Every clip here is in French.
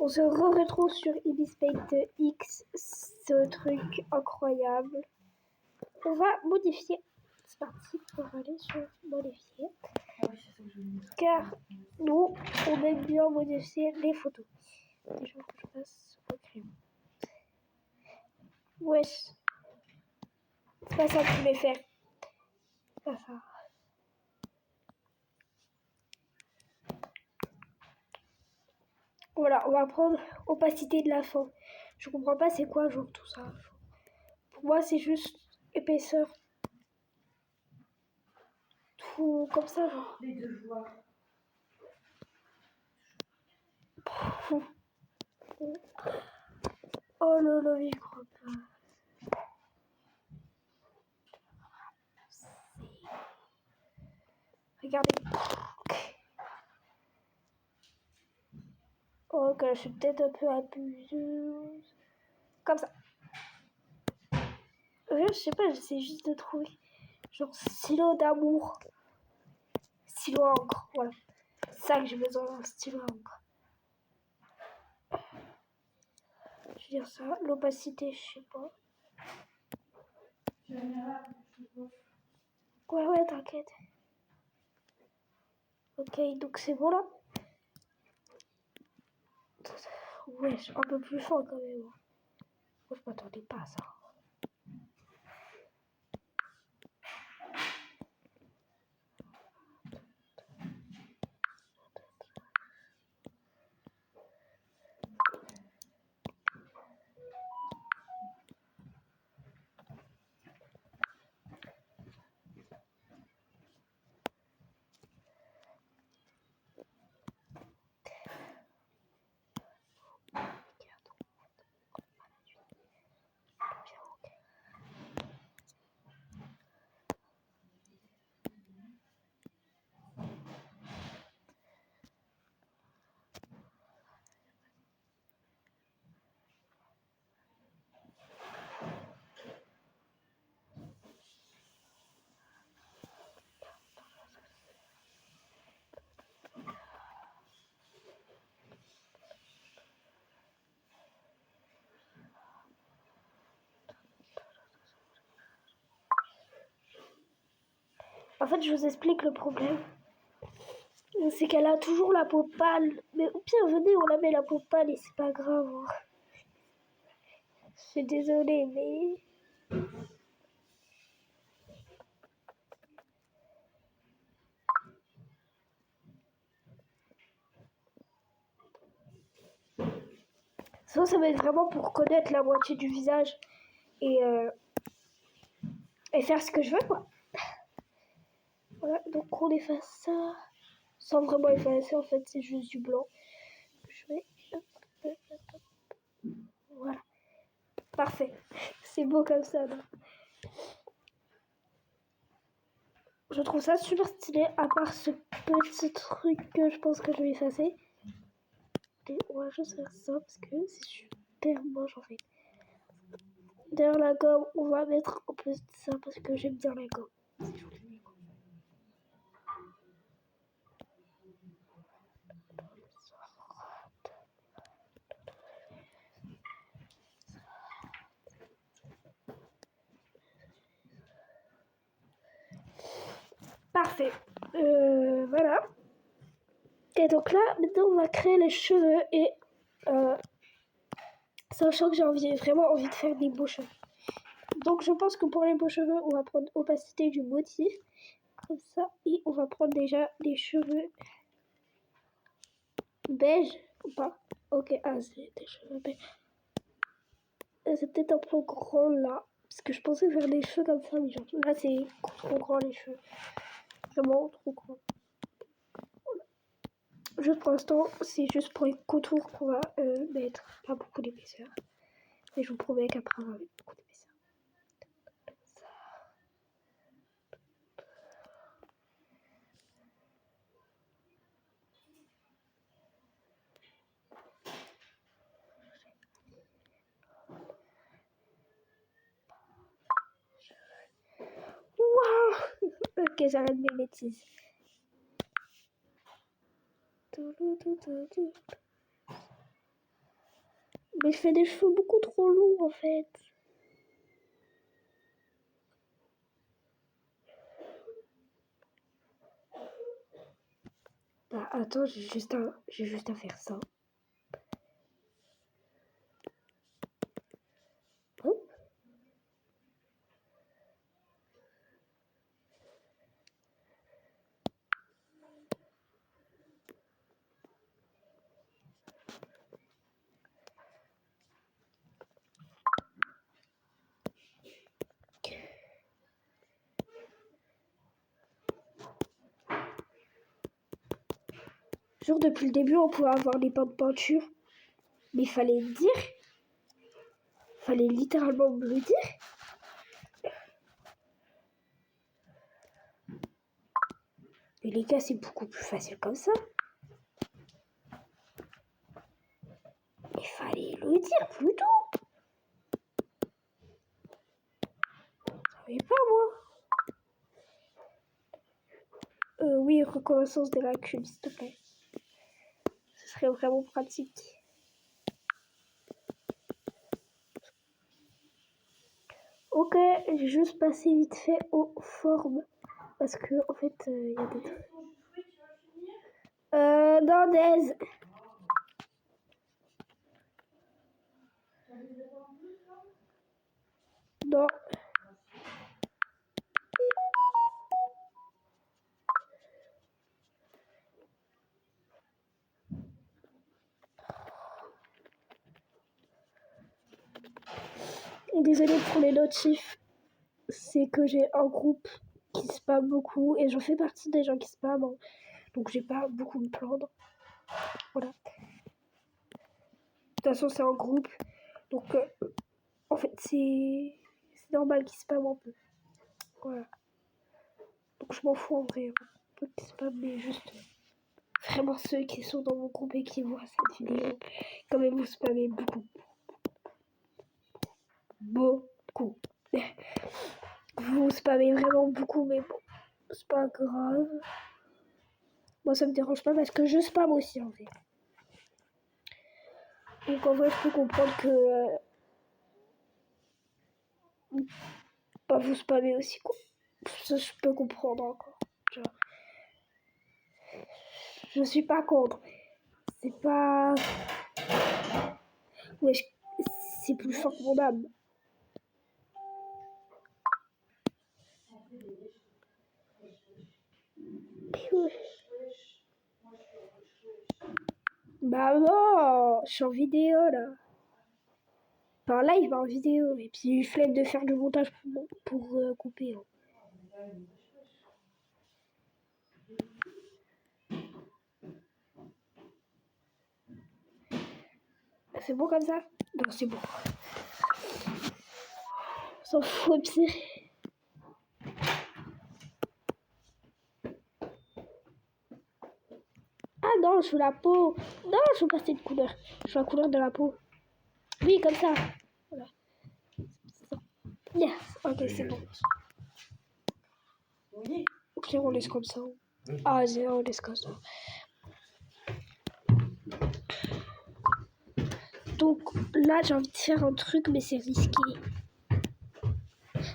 On se retrouve sur Ibis Paint X, ce truc incroyable. On va modifier. C'est parti pour aller sur modifier. Car nous, on aime bien modifier les photos. Déjà, faut que je fasse au crayon. Wesh. C'est pas ça que je voulais faire. C'est pas ça. Voilà, on va prendre opacité de la fin. Je comprends pas c'est quoi genre tout ça. Pour moi c'est juste épaisseur. Tout comme ça genre. Les deux joueurs. Oh là là, j'y crois pas. Regardez. Oh, que je suis peut-être un peu abuseuse. Comme ça. Je sais pas, j'essaie juste de trouver. Genre stylo d'amour. Stylo à encre, voilà. C'est ça que j'ai besoin d'un stylo à encre. Je veux dire ça, l'opacité, je sais pas. Ouais, t'inquiète. Ok, donc c'est bon là. Ouais, un peu plus fort quand même. Moi, je m'attendais pas à ça. En fait, je vous explique le problème. C'est qu'elle a toujours la peau pâle. Mais au pire, venez, on la met la peau pâle et c'est pas grave. Je suis désolée, mais... Ça va être vraiment pour connaître la moitié du visage et faire ce que je veux, quoi. Voilà, donc on efface ça. Sans vraiment effacer, en fait, c'est juste du blanc. Je vais... Voilà. Parfait. C'est beau comme ça, non? Je trouve ça super stylé, à part ce petit truc que je pense que je vais effacer. Et on va juste faire ça parce que c'est super moche en fait. D'ailleurs la gomme, on va mettre en plus de ça parce que j'aime bien la gomme. C'est joli. Parfait. Voilà. Et donc là, maintenant on va créer les cheveux et sachant que j'ai vraiment envie de faire des beaux cheveux. Donc je pense que pour les beaux cheveux, on va prendre opacité du motif. Comme ça. Et on va prendre déjà les cheveux beige ou pas? Ok, ah c'est des cheveux beige. C'est peut-être un peu grand là. Parce que je pensais faire des cheveux comme ça, mais genre là c'est trop grand les cheveux. Vraiment trop grand. Juste pour l'instant, c'est juste pour les contours qu'on va mettre. Pas beaucoup d'épaisseur. Et je vous promets qu'après on va mettre beaucoup d'épaisseur. Waouh. Ok, j'arrête mes bêtises. Mais je fais des cheveux beaucoup trop longs en fait. Bah attends, j'ai juste à faire ça. Hop. Genre depuis le début on pouvait avoir des pans de peinture. Mais il fallait dire. Fallait littéralement me le dire. Mais les gars, c'est beaucoup plus facile comme ça. Il fallait le dire plus tôt. Je savais pas moi. Oui, reconnaissance des lacunes, s'il te plaît. Ce serait vraiment pratique. Ok, j'ai juste passé vite fait aux formes. Parce que, en fait, il y a des trucs. Non, Daise. Non. Désolée pour les notifs. C'est que j'ai un groupe qui spam beaucoup et j'en fais partie des gens qui spamment. Donc j'ai pas beaucoup me plaindre. Voilà. De toute façon, c'est un groupe. Donc, en fait, c'est normal qu'ils spamment un peu. Voilà. Donc je m'en fous en vrai. Un peu qu'ils spamment, mais juste vraiment ceux qui sont dans mon groupe et qui voient cette vidéo. Quand même, vous spammez beaucoup. Beaucoup. Vous spammez vraiment beaucoup, mais bon, c'est pas grave. Moi, ça me dérange pas parce que je spam aussi en fait. Donc en vrai, je peux comprendre que pas vous spammer aussi quoi. Ça, je peux comprendre encore. Genre, je suis pas contre. C'est pas. Ouais, c'est plus fort que mon âme. Bah non, je suis en vidéo là. Enfin live en vidéo. Et puis flemme de faire du montage pour couper. Hein. C'est bon comme ça? Non, c'est bon. On s'en fout, pire. Ah non, je veux la peau. Non, je veux pas cette couleur. Je veux la couleur de la peau. Oui, comme ça. Voilà. Yes. Ok, c'est bon. Ok, on laisse comme ça. Ah, on laisse comme ça. Donc là, j'ai envie de faire un truc, mais c'est risqué.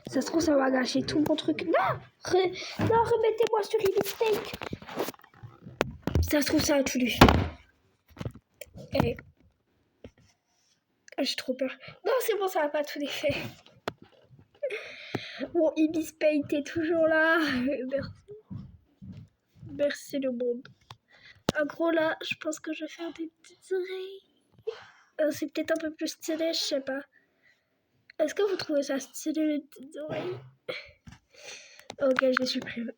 Ça se trouve, ça va gâcher tout mon truc. Non, non, remettez-moi sur Steak. Ça se trouve, ça a tout lu. J'ai trop peur. Non, c'est bon, ça va pas tout défait. Bon, Ibis Paint est toujours là. Merci. Merci le monde. En gros, là, je pense que je vais faire des petites oreilles. C'est peut-être un peu plus stylé, je sais pas. Est-ce que vous trouvez ça stylé, les petites oreilles? Ok, je les supprime.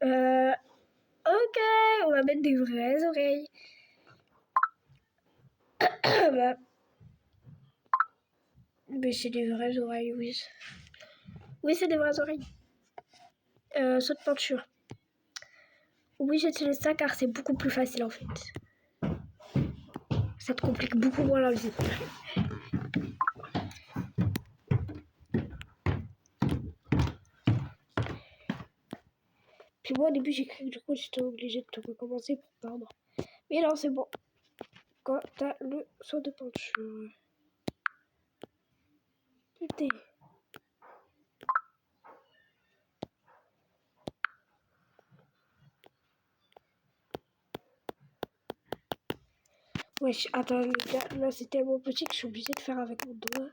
Ok, on va mettre des vraies oreilles. Bah. Mais c'est des vraies oreilles, oui. Oui, c'est des vraies oreilles. Saut de peinture. Oui, j'utilise ça car c'est beaucoup plus facile en fait. Ça te complique beaucoup moins la vie. Puis moi au début j'ai cru que du coup j'étais obligée de tout recommencer pour peindre. Mais non, c'est bon. Quand t'as le saut de peinture. Écoutez. Wesh, attends les gars, là c'est tellement petit que je suis obligée de faire avec mon doigt.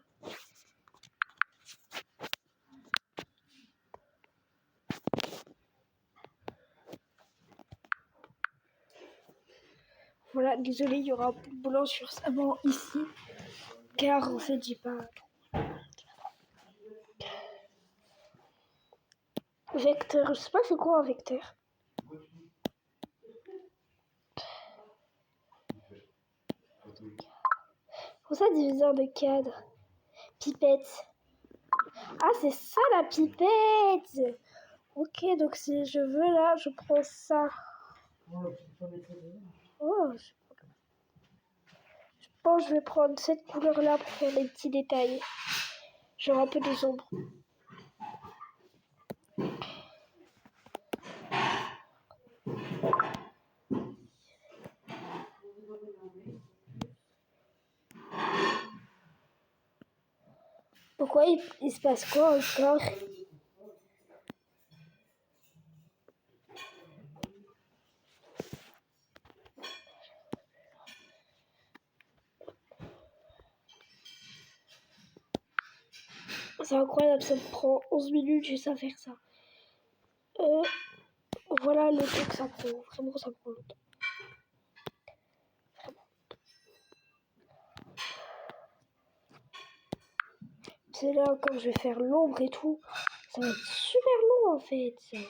Voilà, désolé, il y aura un peu de blanc sur sa main ici, car en fait j'ai pas... Vecteur, je sais pas c'est quoi un vecteur. Pour ça, diviseur de cadre. Pipette. Ah, c'est ça la pipette. Ok, donc si je veux là, je prends ça. Oh, je pense que je vais prendre cette couleur là pour faire les petits détails. Genre un peu des ombres. Pourquoi il se passe quoi encore? C'est incroyable, ça me prend 11 minutes juste à faire ça. Voilà le temps que ça prend. Vraiment, ça prend longtemps. C'est là quand je vais faire l'ombre et tout. Ça va être super long en fait. Je vais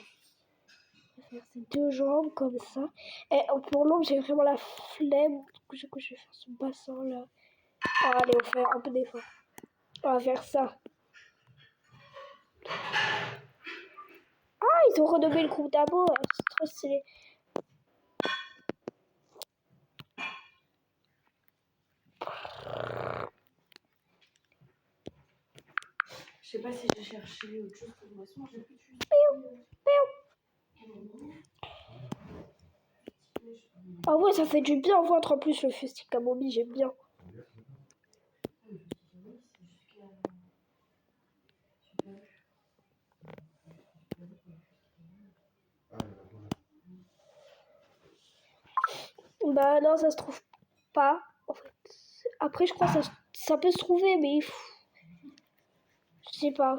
faire ces deux jambes comme ça. Et pour l'ombre, j'ai vraiment la flemme. Du coup, je vais faire ce bassin là. Oh, allez, on va faire un peu d'effort. On va faire ça. Ah, ils ont renommé le groupe d'abo. C'est trop stylé. Je sais pas si j'ai cherché autre chose pour boisson, j'ai plus de jus. Ah ouais, ça fait du bien au ventre en plus le festif camomille, j'aime bien. Bah non, ça se trouve pas. En fait. Après, je crois que ça peut se trouver, mais je sais pas.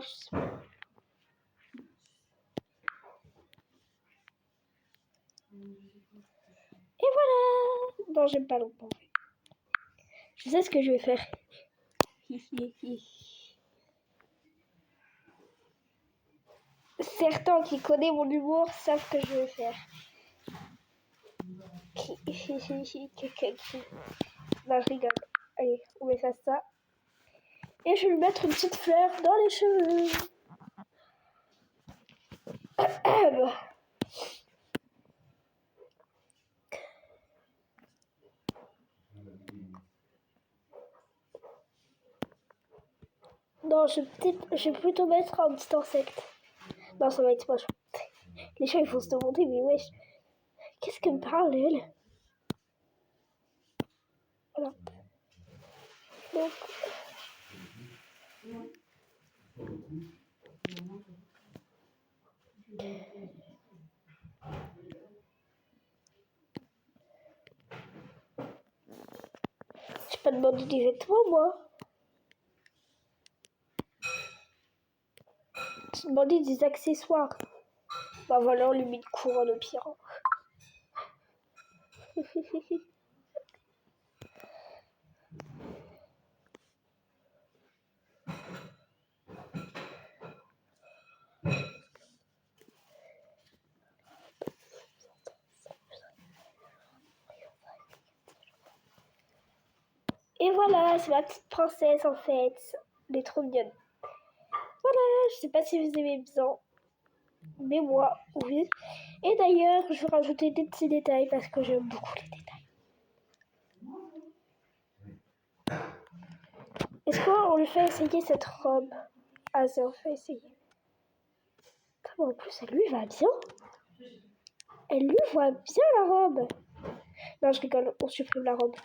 Et voilà. Non, j'aime pas longtemps. Je sais ce que je vais faire. Certains qui connaissent mon humour savent que je vais faire. Non, je rigole. Allez, on met ça. Et je vais lui mettre une petite fleur dans les cheveux. Non, je vais plutôt mettre un petit insecte. Non, ça va être moche. Les gens, ils vont se demander, mais wesh, qu'est-ce que me parle, elle? Voilà. Donc... J'ai pas demandé des vêtements, moi. J'ai demandé des accessoires. Bah voilà, on lui met une couronne au pire. Et voilà, c'est ma petite princesse en fait. Elle est trop mignonne. Voilà, je sais pas si vous aimez bien. Mais moi, oui. Et d'ailleurs, je vais rajouter des petits détails parce que j'aime beaucoup les détails. Est-ce qu'on lui fait essayer cette robe? Ah, ça, on fait essayer. Comment en plus, elle lui va bien. Elle lui voit bien la robe. Non, je rigole, on supprime la robe.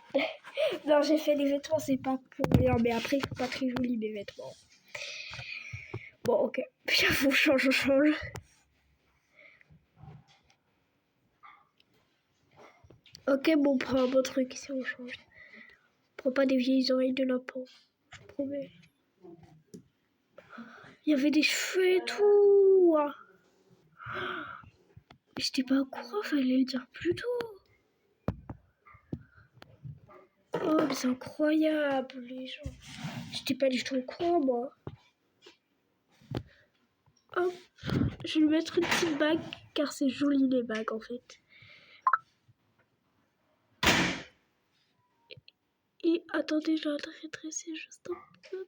Non, j'ai fait les vêtements, c'est pas pour rien. Mais après, ils sont pas très jolis, mes vêtements. Bon, ok. On change. Ok, bon, on prend un bon truc ici, on change. On prend pas des vieilles oreilles de lapin. Je promets. Il y avait des cheveux et tout. J'étais pas au courant, fallait le dire plus tôt. Oh, mais c'est incroyable, les gens. J'étais pas du tout au courant, moi. Hop, je vais lui mettre une petite bague, car c'est joli les bagues, en fait. Et attendez, je vais redresser juste un peu.